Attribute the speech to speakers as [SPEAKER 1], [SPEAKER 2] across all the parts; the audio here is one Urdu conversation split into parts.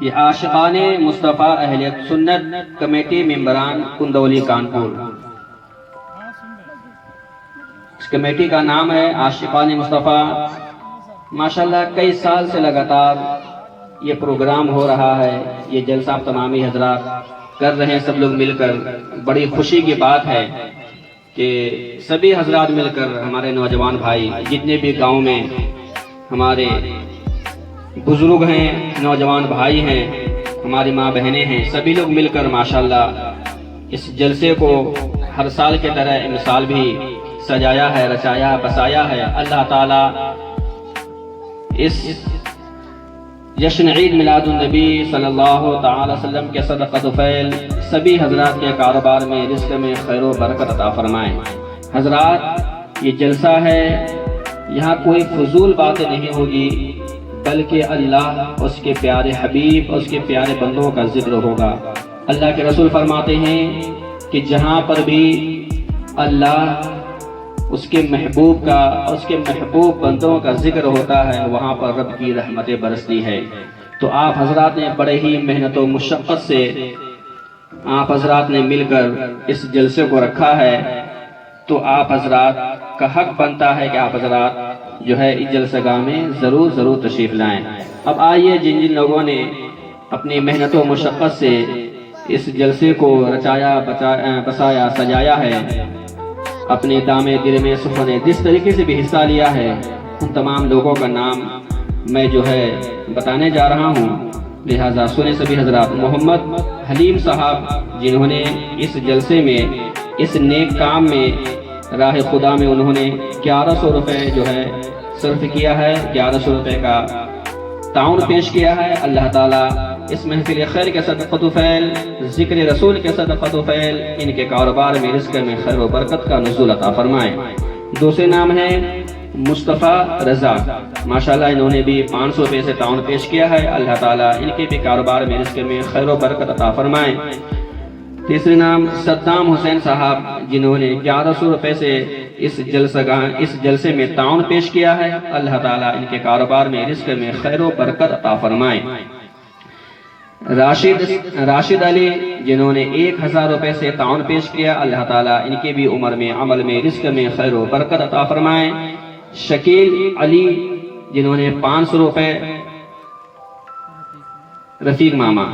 [SPEAKER 1] یہ عاشقان مصطفیٰ اہل سنت کمیٹی ممبران کندولی کانپور، اس کمیٹی کا نام ہے عاشقان مصطفیٰ۔ ماشاءاللہ کئی سال سے لگاتار یہ پروگرام ہو رہا ہے، یہ جلسہ تمامی حضرات کر رہے ہیں سب لوگ مل کر۔ بڑی خوشی کی بات ہے کہ سبھی حضرات مل کر، ہمارے نوجوان بھائی جتنے بھی گاؤں میں ہمارے بزرگ ہیں، نوجوان بھائی ہیں، ہماری ماں بہنیں ہیں، سبھی لوگ مل کر ماشاءاللہ اس جلسے کو ہر سال کی طرح اس سال بھی سجایا ہے، رچایا بسایا ہے۔ اللہ تعالیٰ اس جشن عید میلاد النبی صلی اللہ تعالی وسلم کے صدقۃ فعل سبھی حضرات کے کاروبار میں، رزق میں خیر و برکت عطا فرمائیں۔ حضرات یہ جلسہ ہے، یہاں کوئی فضول باتیں نہیں ہوگی، بلکہ اللہ، اس کے پیارے حبیب، اس کے پیارے بندوں کا ذکر ہوگا۔ اللہ کے رسول فرماتے ہیں کہ جہاں پر بھی اللہ، اس کے محبوب کا، اس کے محبوب بندوں کا ذکر ہوتا ہے، وہاں پر رب کی رحمتیں برستی ہے۔ تو آپ حضرات نے بڑے ہی محنت و مشقت سے آپ حضرات نے مل کر اس جلسے کو رکھا ہے، تو آپ حضرات کا حق بنتا ہے کہ آپ حضرات جو ہے اس جلسہ گاہ میں ضرور تشریف لائیں۔ اب آئیے، جن جن لوگوں نے اپنی محنت و مشقت سے اس جلسے کو رچایا بسایا سجایا ہے، اپنے دامے گرمے سخنے جس طریقے سے بھی حصہ لیا ہے، ان تمام لوگوں کا نام میں جو ہے بتانے جا رہا ہوں، لہٰذا سنیں سبھی حضرات۔ محمد حلیم صاحب، جنہوں نے اس جلسے میں، اس نیک کام میں، راہ خدا میں انہوں نے 1100 روپے جو ہے صرف کیا ہے، 1100 روپے کا تعاون پیش کیا ہے۔ اللہ تعالیٰ اس محفل خیر کے صدقۃ فعل، ذکر رسول کے صدقۃ فعل، ان کے کاروبار میں، رزق میں خیر و برکت کا نزول عطا فرمائے۔ دوسرے نام ہے مصطفیٰ رضا، ماشاءاللہ انہوں نے بھی 500 روپے سے تعاون پیش کیا ہے۔ اللہ تعالیٰ ان کے بھی کاروبار میں، رزق میں خیر و برکت عطا فرمائے۔ تیسرے نام صدام حسین صاحب، جنہوں نے 1100 روپے سے اس جلسے میں تعاون پیش کیا ہے۔ اللہ تعالیٰ ان کے کاروبار میں، رزق میں خیر و برکت عطا فرمائے۔ راشد علی، جنہوں نے 1000 روپے سے تعاون پیش کیا، اللہ تعالیٰ ان کے بھی عمر میں، عمل میں، رزق میں خیر و برکت عطا فرمائے۔ شکیل علی، جنہوں نے 500 روپے، رفیق ماما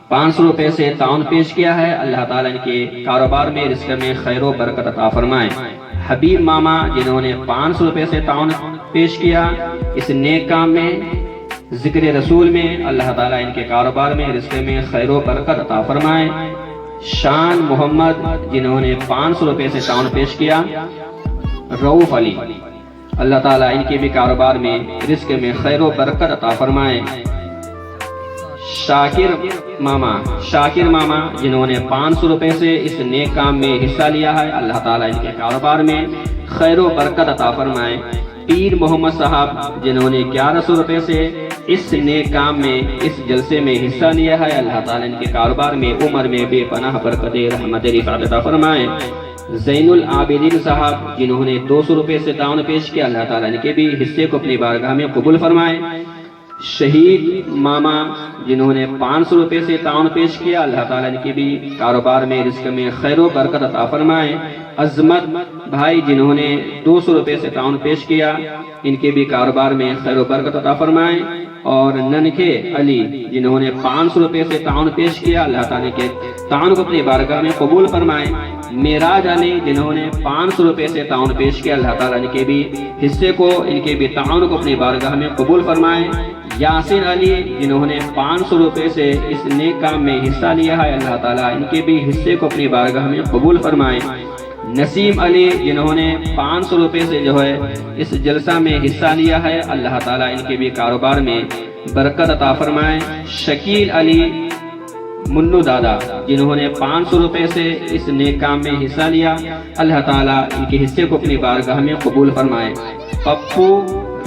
[SPEAKER 1] 500 روپے سے تعاون پیش کیا ہے، اللہ تعالیٰ ان کے کاروبار میں، رزق میں خیر و برکت عطا فرمائے۔ حبیب ماما، جنہوں نے 500 روپے سے تعاون پیش کیا اس نیک کام میں، ذکر رسول میں، اللہ تعالیٰ ان کے کاروبار میں، رزق میں خیر و برکت عطا فرمائے۔ شان محمد، جنہوں نے 500 روپے سے تعاون پیش کیا۔ رؤوف علی، اللہ تعالیٰ ان کے بھی کاروبار میں، رزق میں خیر و برکت عطا فرمائے۔ شاکر ماما، جنہوں نے 500 روپے سے اس نیک کام میں حصہ لیا ہے، اللہ تعالیٰ ان کے کاروبار میں خیر و برکت عطا فرمائے۔ پیر محمد صاحب، جنہوں نے 1100 روپے سے اس نیک کام میں، اس جلسے میں حصہ لیا ہے، اللہ تعالیٰ ان کے کاروبار میں، عمر میں بے پناہ برکت رحمت رفعت عطا فرمائے۔ زین العابدین صاحب، جنہوں نے 200 روپے سے تعاون پیش کیا، اللہ تعالیٰ ان کے بھی حصے کو اپنی بارگاہ میں قبول فرمائے۔ شہید ماما، جنہوں نے 500 روپے سے تعاون پیش کیا، اللہ تعالیٰ ان کے بھی کاروبار میں، رزق میں خیر و برکت عطا فرمائے۔ عظمت بھائی، جنہوں نے 200 روپے سے تعاون پیش کیا، ان کے بھی کاروبار میں خیر و برکت عطا فرمائے۔ اور ننکے علی، جنہوں نے 500 روپے سے تعاون پیش کیا، اللہ تعالیٰ کے تعاون کو اپنی بارگاہ میں قبول فرمائے۔ معراج علی، جنہوں نے 500 روپے سے تعاون پیش کیا، اللہ تعالیٰ ان کے بھی حصے کو، ان کے بھی تعاون کو اپنی بارگاہ میں قبول فرمائے۔ یاسین علی، جنہوں نے 500 روپے سے اس نیک کام میں حصہ لیا ہے، اللہ تعالیٰ ان کے بھی حصے کو اپنی بارگاہ میں قبول فرمائے۔ نسیم علی، جنہوں نے 500 روپے سے جو ہے اس جلسہ میں حصہ لیا ہے، اللہ تعالیٰ ان کے بھی کاروبار میں برکت عطا فرمائے۔ شکیل علی منو دادا، جنہوں نے 500 روپے سے اس نیک کام میں حصہ لیا، اللہ تعالیٰ ان کے حصے کو اپنی بارگاہ میں قبول فرمائے۔ پپو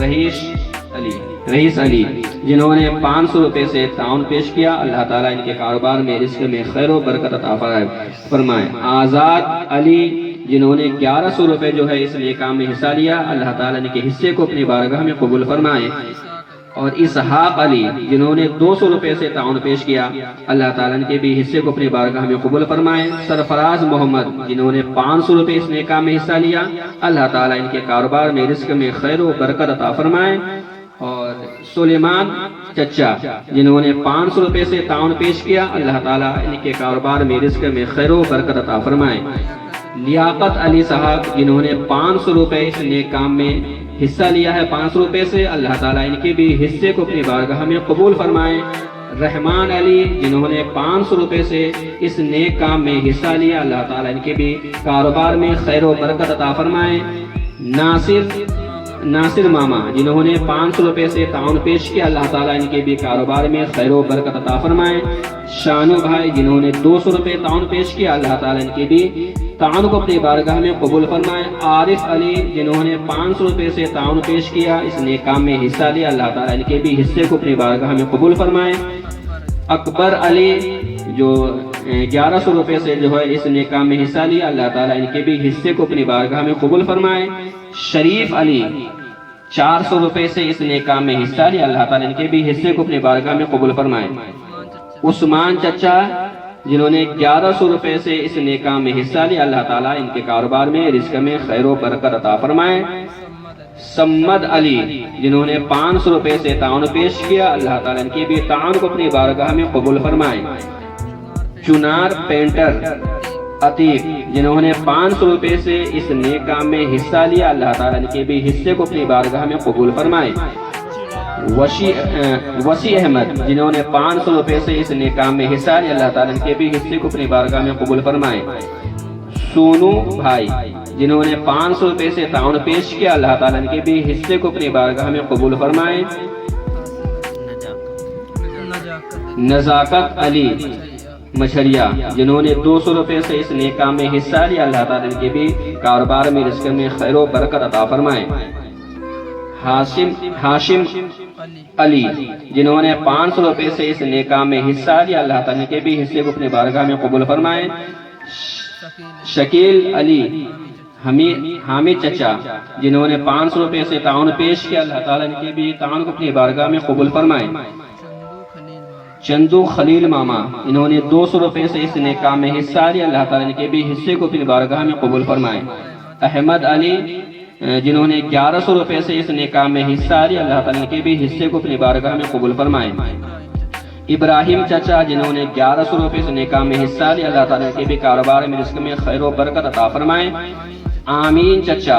[SPEAKER 1] رئیس علی، جنہوں نے 500 روپے سے تعاون پیش کیا، اللہ تعالیٰ ان کے کاروبار میں، رزق میں خیر و برکت عطا فرمائے۔ آزاد علی، جنہوں نے 1100 روپے جو ہے اس نیک کام میں حصہ لیا، اللہ تعالیٰ ان کے حصے کو اپنی بارگاہ میں قبول فرمائے۔ اور اسحاق علی جنہوں نے 200 روپے سے تعاون پیش کیا، اللہ تعالیٰ ان کے بھی حصے کو اپنی بارگاہ میں قبول فرمائے۔ سرفراز محمد جنہوں نے 500 روپے اس نیک کام میں حصہ لیا، اللہ تعالیٰ ان کے کاروبار میں رزق میں خیر و برکت عطا فرمائے۔ اور سلیمان چچا جنہوں نے 500 روپے سے تعاون پیش کیا، اللہ تعالیٰ ان کے کاروبار میں رزق میں خیر و برکت عطا فرمائے۔ لیاقت علی صاحب جنہوں نے 500 روپے اس نیک کام میں حصہ لیا ہے 500 روپے سے، اللہ تعالیٰ ان کے بھی حصے کو اپنی بارگاہ میں قبول فرمائے۔ رحمان علی جنہوں نے 500 روپے سے اس نیک کام میں حصہ لیا، اللہ تعالیٰ ان کے بھی کاروبار میں خیر و برکت عطا فرمائے۔ ناصر ماما جنہوں نے 500 روپے سے تعاون پیش کیا، اللہ تعالیٰ ان کے بھی کاروبار میں خیر و برکت عطا فرمائے۔ شانو بھائی جنہوں نے 200 روپے تعاون پیش کیا، اللہ تعالیٰ ان کے بھی تعاون کو اپنی بارگاہ میں قبول فرمائے۔ عارف علی جنہوں نے 500 روپے سے تعاون پیش کیا، اس نیک کام میں حصہ لیا، اللہ تعالیٰ ان کے بھی حصے کو اپنی بارگاہ میں قبول فرمائے۔ اکبر علی جو 1100 روپے سے جو ہے اس نیک کام میں حصہ لیا، اللہ تعالیٰ ان کے بھی حصے کو اپنی بارگاہ میں قبول فرمائے۔ شریف علی 400 روپے سے اس نیک کام میں حصہ لیا، اللہ تعالیٰ ان کے بھی حصے کو اپنی بارگاہ میں قبول فرمائے۔ عثمان چچا جنہوں نے 1100 روپے سے اس نیک کام میں حصہ لیا، اللہ تعالیٰ ان کے کاروبار میں رزق میں خیر و برکت عطا فرمائے۔ سمد علی جنہوں نے 500 روپے سے تعاون پیش کیا، اللہ تعالیٰ ان کے بھی تعاون کو اپنی بارگاہ میں قبول فرمائے۔ چنار پینٹر عتیق جنہوں نے 500 روپے سے اس نیک کام میں حصہ لیا، اللہ تعالیٰ ان کے بھی حصے کو اپنی بارگاہ میں قبول فرمائے۔ وسیع احمد جنہوں نے 500 روپے سے اس نیک کام میں حصہ لیا، اللہ تعالیٰ ان کے بھی حصے کو اپنی بارگاہ میں قبول فرمائے۔ سونو بھائی جنہوں نے 500 روپے سے تعاون پیش کیا، اللہ تعالیٰ ان کے بھی حصے کو اپنی بارگاہ میں قبول فرمائے۔ نزاکت علی مچھریا جنہوں نے 200 روپے سے اس نیک کام میں حصہ لیا، اللہ تعالیٰ ان کے بھی کاروبار میں رزق میں خیر و برکت عطا فرمائے۔ ہاشم علی جنہوں نے 500 روپے سے اس نیک کام میں حصہ لیا، اللہ تعالیٰ کے بھی حصے کو اپنے بارگاہ میں قبول فرمائے۔ شکیل علی حامد چچا جنہوں نے 500 روپے سے تعاون پیش کیا، اللہ تعالیٰ کے بھی تعاون کو اپنی بارگاہ میں قبول فرمائے۔ چندو خلیل ماما انہوں نے 200 روپے سے اس نیک کام میں حصہ لیا، اللہ تعالیٰ کے بھی حصے کو اپنی بارگاہ میں قبول فرمائے۔ احمد علی جنہوں نے 1100 روپے سے اس نیک کام میں حصہ لیا، اللہ تعالیٰ کے بھی حصے کو اپنی بارگاہ میں قبول فرمائے۔ ابراہیم چچا جنہوں نے 1100 روپے سے نیک کام میں حصہ لیا، اللہ تعالیٰ کے بھی کاروبار میں رزق میں خیر و برکت عطا فرمائے۔ آمین چچا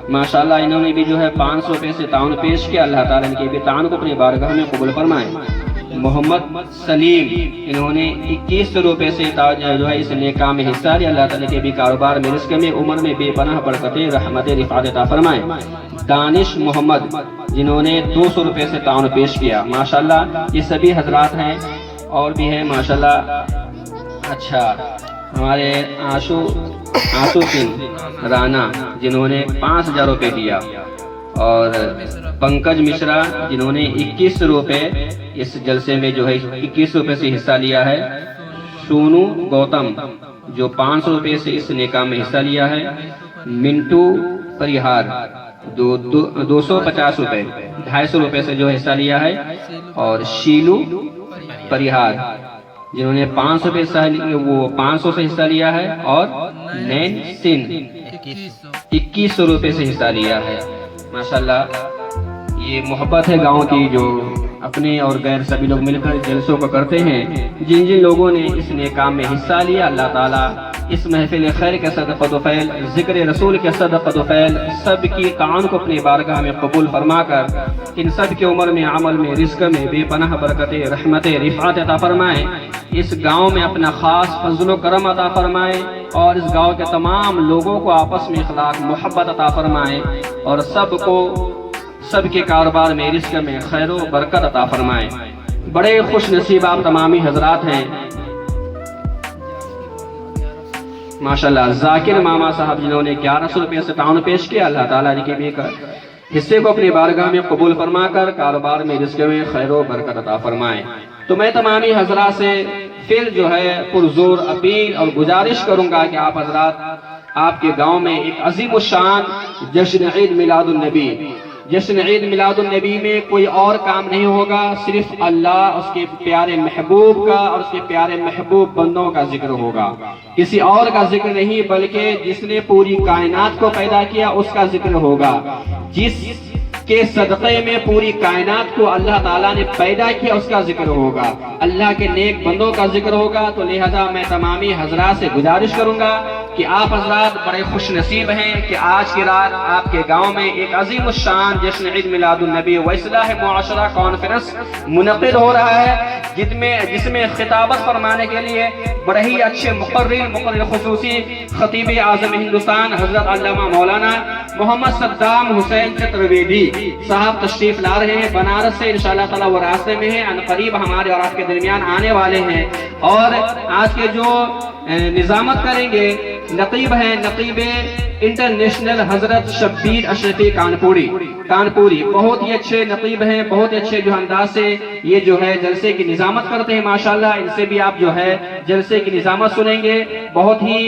[SPEAKER 1] ماشاءاللہ انہوں نے بھی جو ہے 500 روپے سے تعاون پیش کیا، اللہ تعالیٰ کے بھی تعاون کو اپنی بارگاہ میں قبول فرمائے۔ محمد سلیم انہوں نے 2100 روپے سے جو ہے اس نیک کام میں حصہ لیا، اللہ تعالیٰ کے بھی کاروبار میں رزق میں عمر میں بے پناہ برکتیں رحمت رفعت عطا فرمائے۔ دانش محمد جنہوں نے 200 روپے سے تعاون پیش کیا، ماشاءاللہ یہ سبھی حضرات ہیں اور بھی ہیں ماشاءاللہ۔ اچھا ہمارے آشو سنگھ رانا جنہوں نے 5000 روپے دیا، اور پنکج مشرا جنہوں نے 21 روپے اس جلسے میں جو ہے 21 روپے سے حصہ لیا ہے۔ سونو گوتم جو 500 روپے سے اس نیک کام میں حصہ لیا ہے۔ منٹو پریہار 250 روپے 250 روپے سے جو حصہ لیا ہے، اور شیلو پریہار جنہوں نے 500 سے حصہ لیا ہے، اور نین سن 2100 روپے سے حصہ لیا ہے۔ ماشاءاللہ یہ محبت ہے گاؤں کی، جو اپنے اور غیر سبھی لوگ مل کر جلسوں کو کرتے ہیں۔ جن جن لوگوں نے اس نیک کام میں حصہ لیا، اللہ تعالیٰ اس محفل خیر کے صدقۃ و فیل، ذکر رسول کے صدقۃ و فیل، سب کی تعاون کو اپنی بارگاہ میں قبول فرما کر ان سب کی عمر میں، عمل میں، رزق میں بے پناہ برکتیں رحمت رفعت عطا فرمائے۔ اس گاؤں میں اپنا خاص فضل و کرم عطا فرمائے، اور اس گاؤں کے تمام لوگوں کو آپس میں اخلاق محبت عطا فرمائے، اور سب کے کاروبار میں رزق میں خیر و برکت عطا فرمائے۔ بڑے خوش نصیب آپ تمامی حضرات ہیں ماشاءاللہ۔ ذاکر ماما صاحب جنہوں نے 1100 روپے سے تعاون پیش کیا، اللہ تعالیٰ کے بھی حصے کو اپنی بارگاہ میں قبول فرما کر کاروبار میں رزق میں خیر و برکت عطا فرمائے۔ تو میں تمامی حضرات سے پھر جو ہے پرزور اپیل اور گزارش کروں گا کہ آپ حضرات آپ کے گاؤں میں ایک عظیم الشان جشن عید میلاد النبی جشن عید میلاد النبی میں کوئی اور کام نہیں ہوگا، صرف اللہ، اس کے پیارے محبوب کا اور اس کے پیارے محبوب بندوں کا ذکر ہوگا، کسی اور کا ذکر نہیں، بلکہ جس نے پوری کائنات کو پیدا کیا اس کا ذکر ہوگا، جس کے صدقے میں پوری کائنات کو اللہ تعالیٰ نے پیدا کیا اس کا ذکر ہوگا، اللہ کے نیک بندوں کا ذکر ہوگا۔ تو لہذا میں تمامی حضرات سے گزارش کروں گا کہ آپ حضرات بڑے خوش نصیب ہیں کہ آج کی رات آپ کے گاؤں میں ایک عظیم الشان جشن عید میلاد النبی و اصلاح معاشرہ کانفرنس منعقد ہو رہا ہے، جس میں خطابت فرمانے کے لیے بڑے ہی اچھے مقرر خصوصی خطیب اعظم ہندوستان حضرت علامہ مولانا محمد صدام حسین چترویدی صاحب تشریف لا رہے ہیں بنارس سے، انشاءاللہ تعالی وہ راستے میں ہیں، ان قریب ہمارے اور آپ کے درمیان آنے والے ہیں۔ اور آج کے جو نظامت کریں گے نقیب ہیں، نقیب انٹرنیشنل حضرت شبیر اشرفی کانپوری، بہت ہی اچھے نقیب ہیں، بہت اچھے جو انداز سے یہ جو ہے جلسے کی نظامت کرتے ہیں، ماشاءاللہ ان سے بھی آپ جو ہے جلسے کی نظامت سنیں گے، بہت ہی